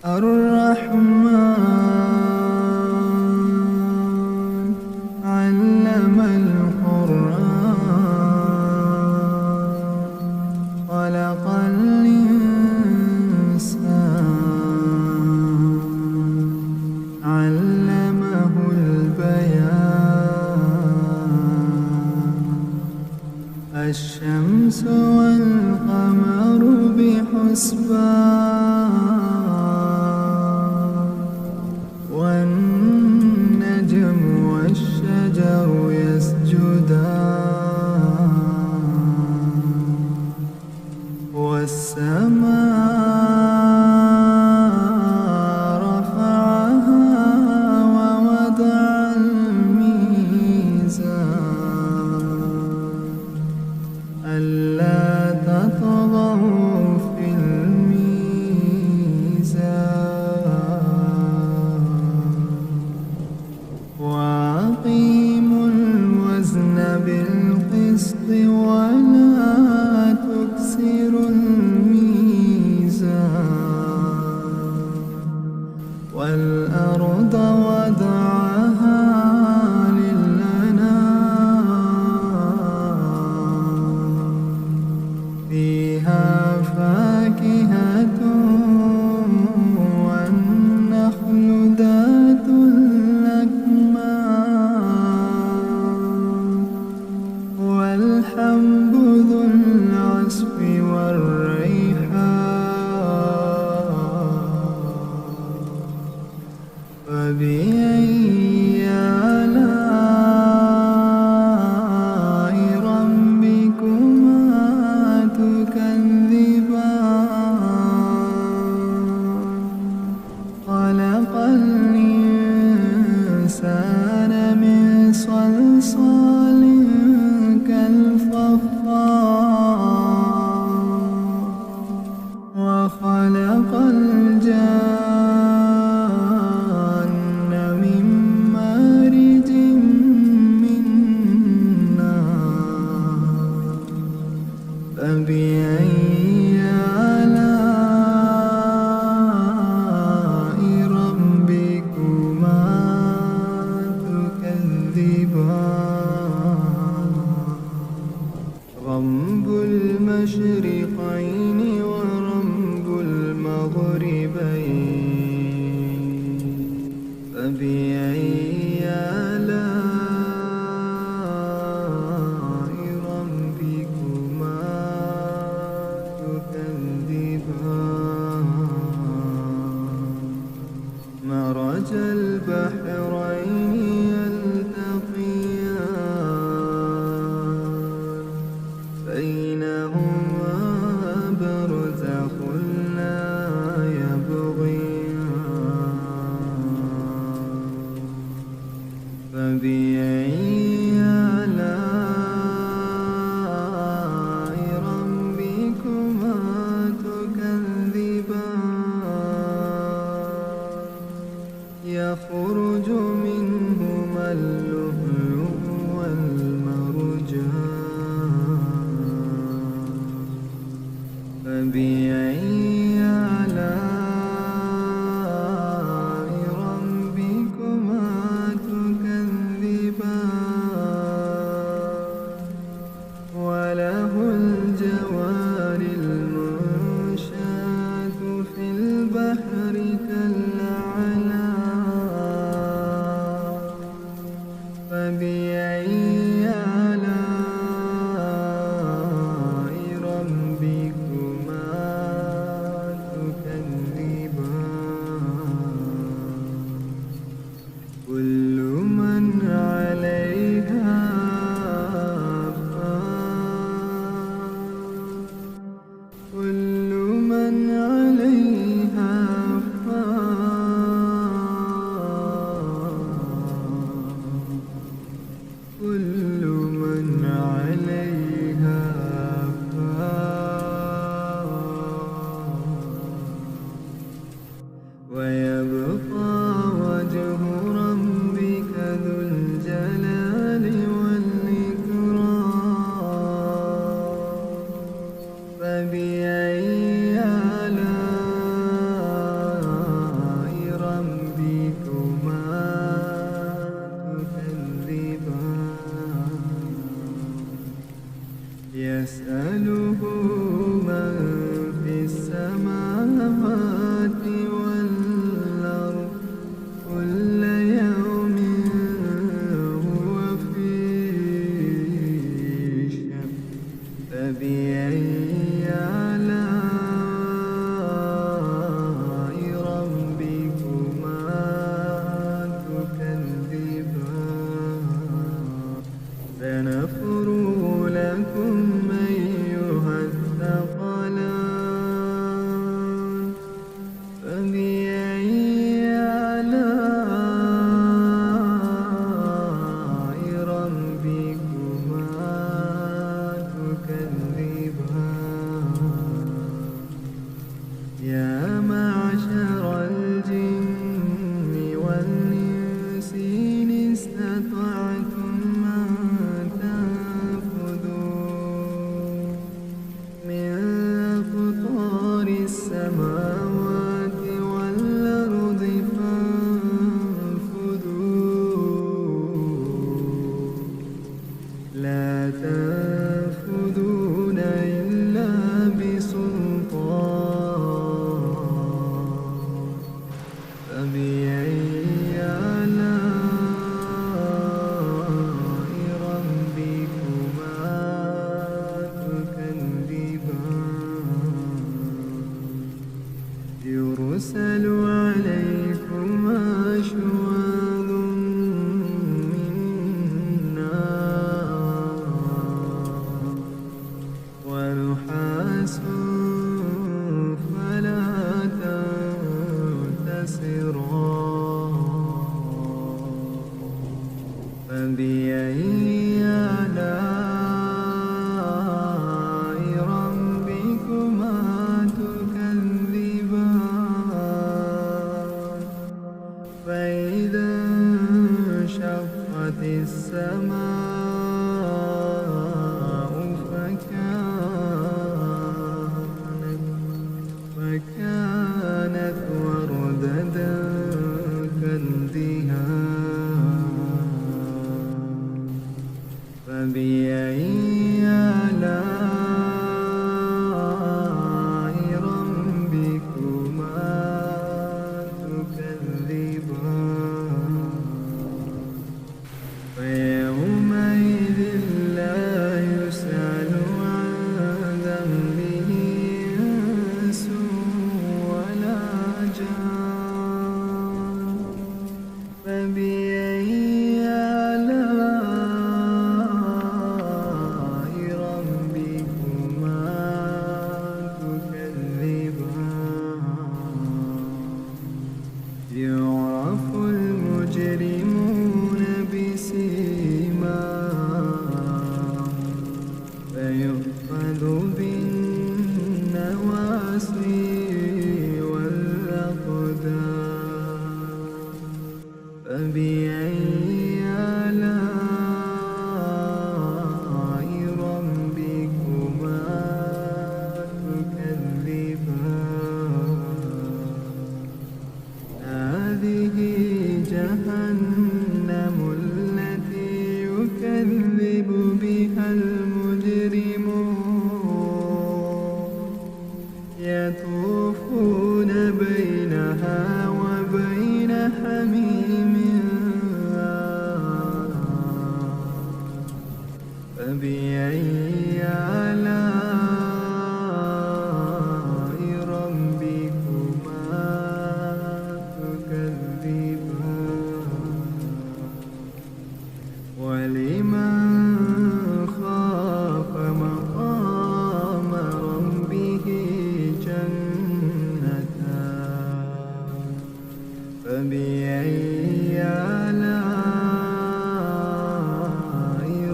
الرحمن علم القرآن خلق الإنسان علمه البيان الشمس والقمر بحسبان والنجم والشجر يسجدان والسماء رفعها ووضع الميزان ألا تطغوا في الميزان وأقيموا الوزن بالقسط ولا تكسروا الميزان والأرض وضعها للأنام فيها فاكهة والنخل ذات الأكمام والحب ذو العصف والريحان فبأي آلاء ربكما تكذبان خلق الإنسان من صلصال كالفخار وخلق الجان من مارج من نار فبأي آلاء ربكما تكذبان رب المشرقين ورب المغربين فبأي آلاء ربكما تكذبان مرج البحرين يلتقيان بينهما برزخ لا يبغيان فبأي آلاء ربكما تكذبان يخرج منهما اللؤلؤ والمرجان فبأي آلاء ربكما تكذبان وله الجوار المنشآت في البحر كالأعلام فبأي آلاء ربكما تكذبان كل من عليها فان كل من عليها فان كل من عليها فان ويبقى وجه ربك ذو الجلال والإكرام فبأي آلاء عليكما شواظ من نار ونحاس فلا تنتصران فبأي آلاء ربكما تكذبان فإذا انشقت السماء فكانت وردة كالدهان فبأي آلاء ربكما تكذبان فيومئذ لا يسأل عن ذنبه إنس ولا جان فبأي آلاء ربكما تكذبان يعرف المجرمون بسيماهم فيؤخذ بالنواصي والأقدام فبأي آلاء ربكما تكذبان هذه جهنم التي يكذب بها المجرمون يطوفون بينها وبين حميم فبأي آلاء ربكما تكذبان ولمن خاف مقام ربه جنتان فبأي آلاء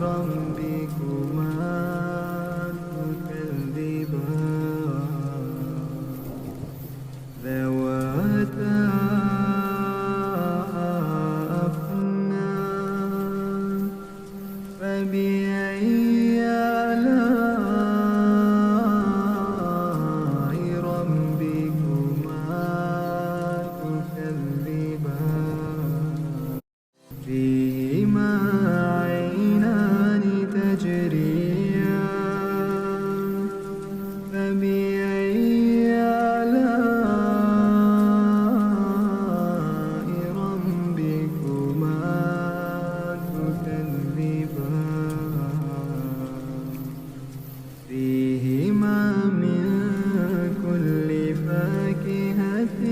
ربكما تكذبان ذواتا أفنان فبأي آلاء ربكما تكذبان فيهما عينان تجريان فبأي آلاء ربكما تكذبان فيهما من كل فاكهة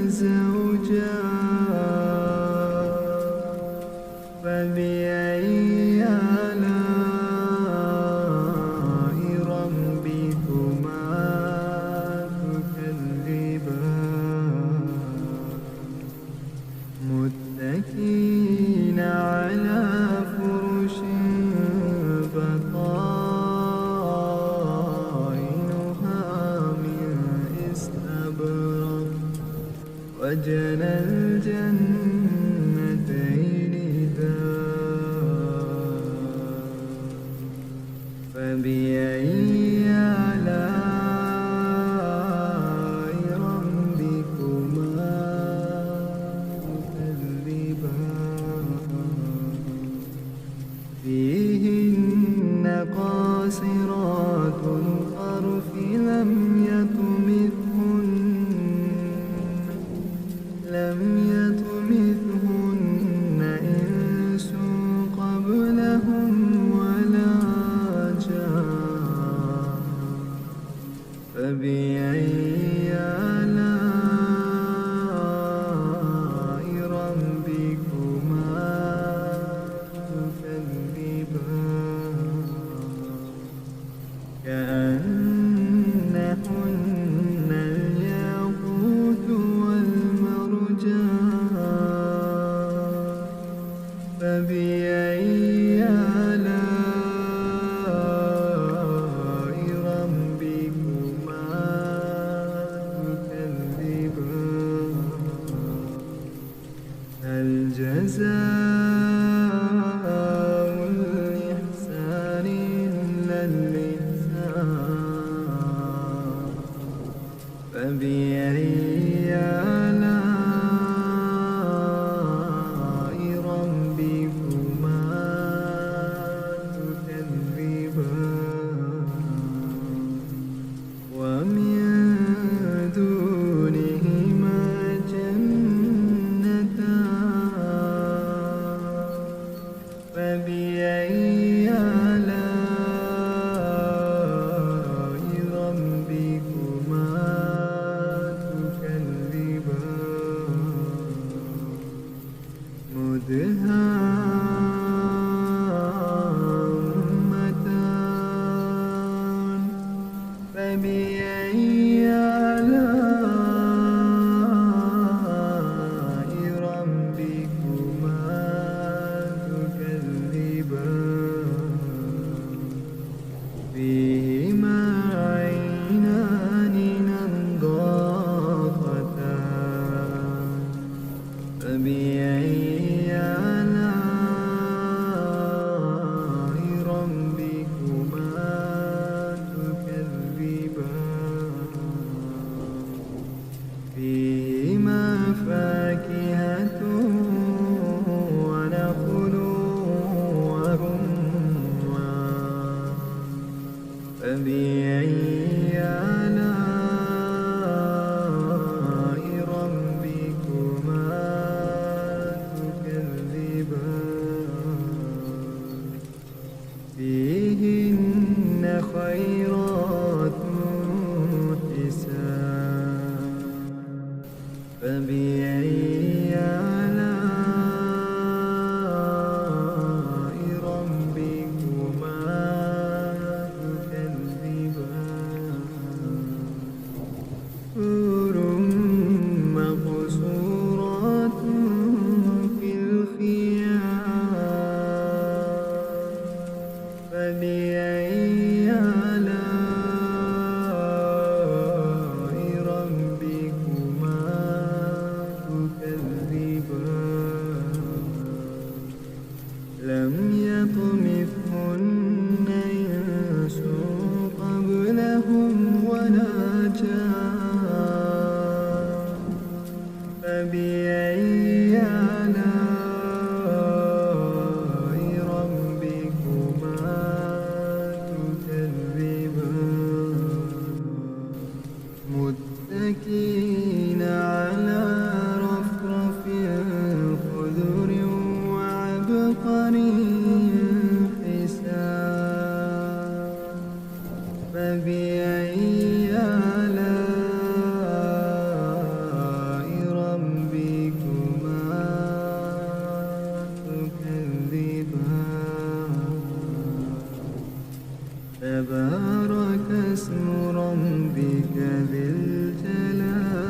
زوجان فبأي آلاء ربكما تكذبان متكئين على فرش بطائنها من استبرق وجنى الجنتين دان فبأي آلاء ربكما تكذبان فيهن قاصرات الطرف لم يطمثهن إنس قبلهم ولا جان فبأي آلاء جزاء الإحسان إلا الإحسان فبأي آلاء ربكما تكذبان ومن دونهما جنتان فبأي آلاء ربكما تكذبان مدهامتان فبأي آلاء ربكما تكذبان فيهما عينان نضاختان فبأي آلاء ربكما تكذبان فيهما فاكهة ونخل ورمان فبأي آلاء ربكما تكذبان فيهن خيرات حسان فبأي آلاء ربكما تكذبان حور مقصورات في الخيام فبأي آلاء ربكما تكذبان لم يطمثهن إنس قبلهم ولا جان فبأي آلاء ربكما تكذبان متكئين على رفرف خضر وعبقري حسان فبأي آلاء ربكما تكذبان تبارك اسم ربك ذي الجلال